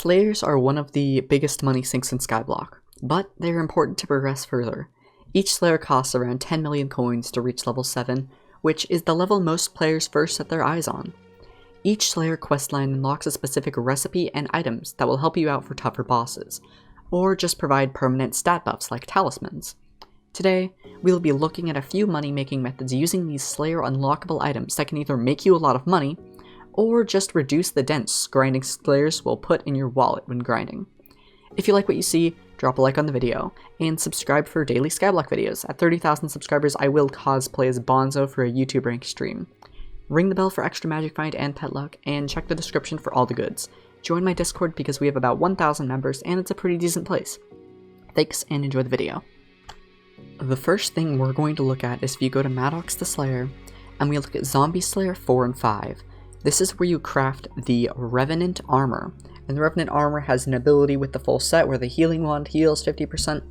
Slayers are one of the biggest money sinks in Skyblock, but they are important to progress further. Each Slayer costs around 10 million coins to reach level 7, which is the level most players first set their eyes on. Each Slayer questline unlocks a specific recipe and items that will help you out for tougher bosses, or just provide permanent stat buffs like talismans. Today, we'll be looking at a few money-making methods using these Slayer unlockable items that can either make you a lot of money, or just reduce the dents grinding Slayers will put in your wallet when grinding. If you like what you see, drop a like on the video, and subscribe for daily Skyblock videos. At 30,000 subscribers, I will cosplay as Bonzo for a YouTube rank stream. Ring the bell for extra magic find and pet luck, and check the description for all the goods. Join my Discord because we have about 1,000 members, and it's a pretty decent place. Thanks, and enjoy the video. The first thing we're going to look at is if you go to Maddox the Slayer, and we look at Zombie Slayer 4 and 5. This is where you craft the Revenant armor, and the Revenant armor has an ability with the full set where the healing wand heals 50%,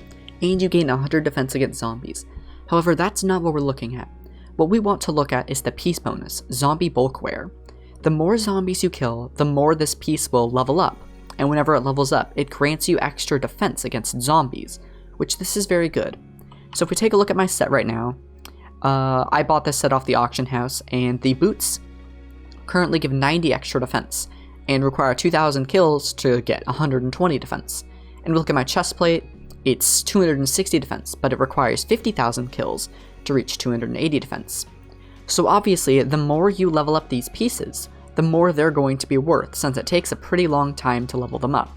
and you gain 100 defense against zombies. However, that's not what we're looking at. What we want to look at is the piece bonus, Zombie Bulkware. The more zombies you kill, the more this piece will level up, and whenever it levels up, it grants you extra defense against zombies, which this is very good. So if we take a look at my set right now, I bought this set off the auction house, and the boots currently give 90 extra defense, and require 2,000 kills to get 120 defense. And we look at my chest plate, it's 260 defense, but it requires 50,000 kills to reach 280 defense. So obviously, the more you level up these pieces, the more they're going to be worth, since it takes a pretty long time to level them up.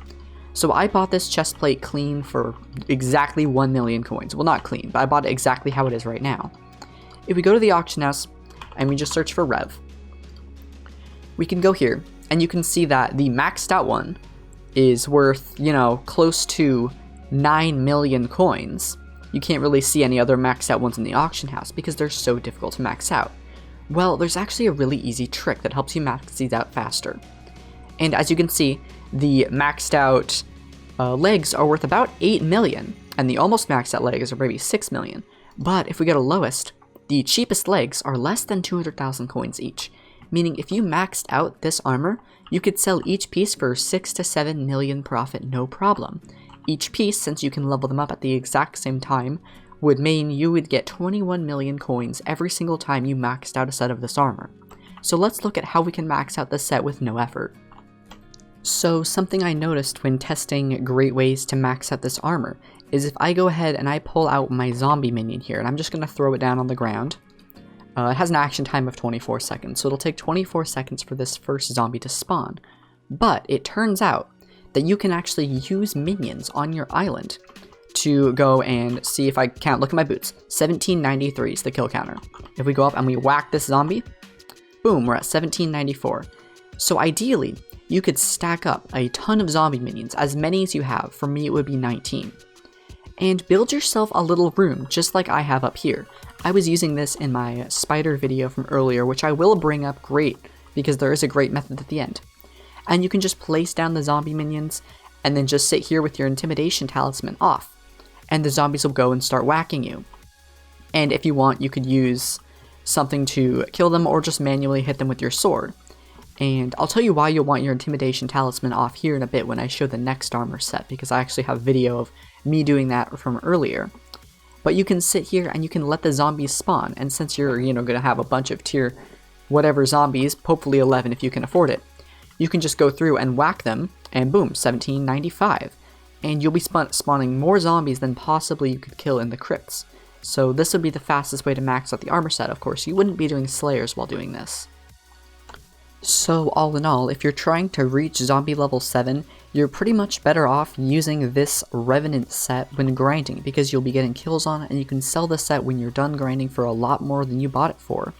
So I bought this chest plate clean for exactly 1 million coins. Well, not clean, but I bought it exactly how it is right now. If we go to the auction house, and we just search for Rev, we can go here, and you can see that the maxed out one is worth, close to 9 million coins. You can't really see any other maxed out ones in the auction house because they're so difficult to max out. Well, there's actually a really easy trick that helps you max these out faster. And as you can see, the maxed out legs are worth about 8 million, and the almost maxed out legs are maybe 6 million. But if we go to lowest, the cheapest legs are less than 200,000 coins each. Meaning if you maxed out this armor, you could sell each piece for 6 to 7 million profit no problem. Each piece, since you can level them up at the exact same time, would mean you would get 21 million coins every single time you maxed out a set of this armor. So let's look at how we can max out this set with no effort. So something I noticed when testing great ways to max out this armor is if I go ahead and I pull out my zombie minion here, and I'm just going to throw it down on the ground. It has an action time of 24 seconds, so it'll take 24 seconds for this first zombie to spawn. But it turns out that you can actually use minions on your island to go and see if I count. Look at my boots. 1793 is the kill counter. If we go up and we whack this zombie, boom, we're at 1794. So ideally, you could stack up a ton of zombie minions, as many as you have. For me, it would be 19. And build yourself a little room, just like I have up here. I was using this in my spider video from earlier, which I will bring up great, because there is a great method at the end. And you can just place down the zombie minions, and then just sit here with your intimidation talisman off. And the zombies will go and start whacking you. And if you want, you could use something to kill them, or just manually hit them with your sword. And I'll tell you why you'll want your intimidation talisman off here in a bit when I show the next armor set, because I actually have video of me doing that from earlier. But you can sit here and you can let the zombies spawn, and since you're, gonna have a bunch of tier whatever zombies, hopefully 11 if you can afford it, you can just go through and whack them, and boom, 1795. And you'll be spawning more zombies than possibly you could kill in the crypts. So this would be the fastest way to max out the armor set. Of course, you wouldn't be doing Slayers while doing this. So all in all, if you're trying to reach zombie level 7, you're pretty much better off using this Revenant set when grinding, because you'll be getting kills on it, and you can sell the set when you're done grinding for a lot more than you bought it for.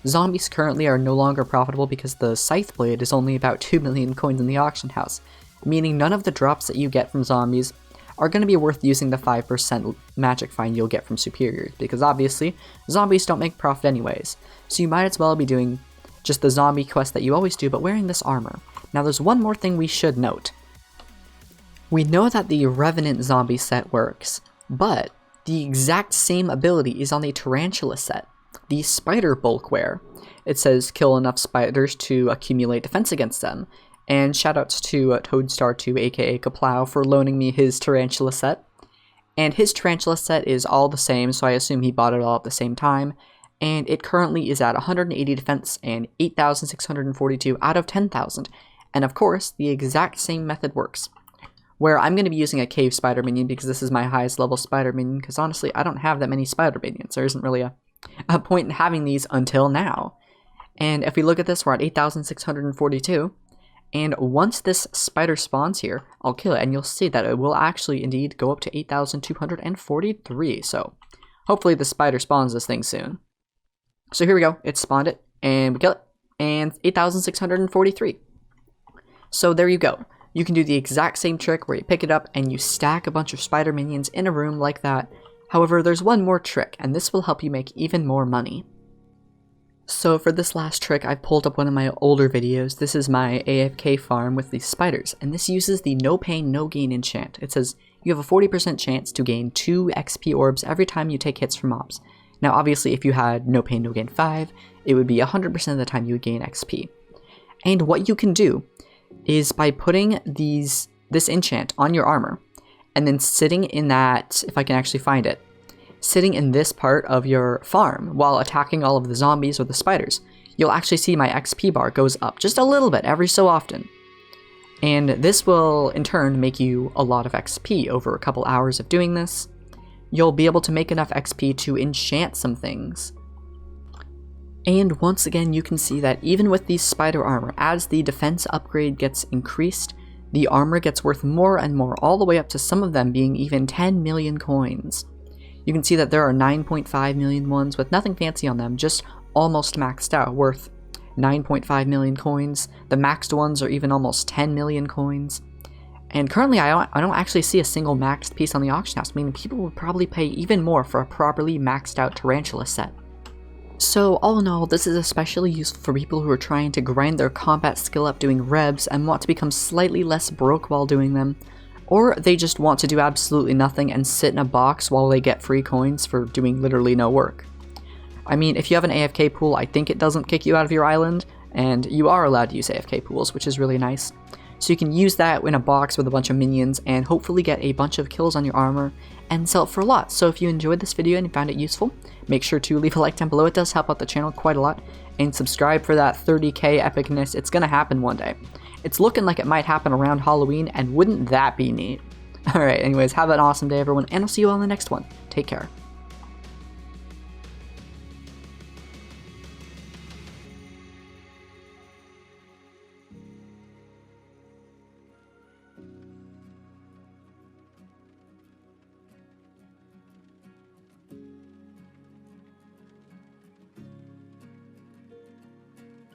Zombies currently are no longer profitable because the Scythe Blade is only about 2 million coins in the auction house, meaning none of the drops that you get from zombies are going to be worth using the 5% magic find you'll get from superiors, because obviously, zombies don't make profit anyways, so you might as well be doing just the zombie quest that you always do, but wearing this armor. Now there's one more thing we should note. We know that the Revenant zombie set works, but the exact same ability is on the Tarantula set, the Spider Bulkware. It says kill enough spiders to accumulate defense against them, And shoutouts to Toadstar2 aka Kaplow for loaning me his Tarantula set. And his Tarantula set is all the same, so I assume he bought it all at the same time. And it currently is at 180 defense and 8,642 out of 10,000. And of course, the exact same method works. Where I'm going to be using a cave spider minion because this is my highest level spider minion, because honestly, I don't have that many spider minions. There isn't really a point in having these until now. And if we look at this, we're at 8,642. And once this spider spawns here, I'll kill it, and you'll see that it will actually indeed go up to 8,243. So hopefully the spider spawns this thing soon. So here we go, it spawned it, and we kill it, and 8,643. So there you go. You can do the exact same trick where you pick it up and you stack a bunch of spider minions in a room like that. However, there's one more trick, and this will help you make even more money. So for this last trick, I pulled up one of my older videos. This is my AFK farm with these spiders, and this uses the no pain, no gain enchant. It says you have a 40% chance to gain 2 XP orbs every time you take hits from mobs. Now obviously if you had no pain, no gain 5, it would be 100% of the time you would gain XP. And what you can do is by putting this enchant on your armor, and then sitting in that, if I can actually find it, sitting in this part of your farm while attacking all of the zombies or the spiders, you'll actually see my XP bar goes up just a little bit every so often. And this will in turn make you a lot of XP over a couple hours of doing this. You'll be able to make enough XP to enchant some things. And once again, you can see that even with the spider armor, as the defense upgrade gets increased, the armor gets worth more and more, all the way up to some of them being even 10 million coins. You can see that there are 9.5 million ones with nothing fancy on them, just almost maxed out, worth 9.5 million coins. The maxed ones are even almost 10 million coins. And currently, I don't actually see a single maxed piece on the auction house, meaning people would probably pay even more for a properly maxed out Tarantula set. So all in all, this is especially useful for people who are trying to grind their combat skill up doing revs and want to become slightly less broke while doing them, or they just want to do absolutely nothing and sit in a box while they get free coins for doing literally no work. I mean, if you have an AFK pool, I think it doesn't kick you out of your island, and you are allowed to use AFK pools, which is really nice. So you can use that in a box with a bunch of minions and hopefully get a bunch of kills on your armor and sell it for a lot. So if you enjoyed this video and you found it useful, make sure to leave a like down below. It does help out the channel quite a lot. And subscribe for that 30k epicness. It's gonna happen one day. It's looking like it might happen around Halloween, and wouldn't that be neat? Alright, anyways, have an awesome day everyone, and I'll see you all in the next one. Take care.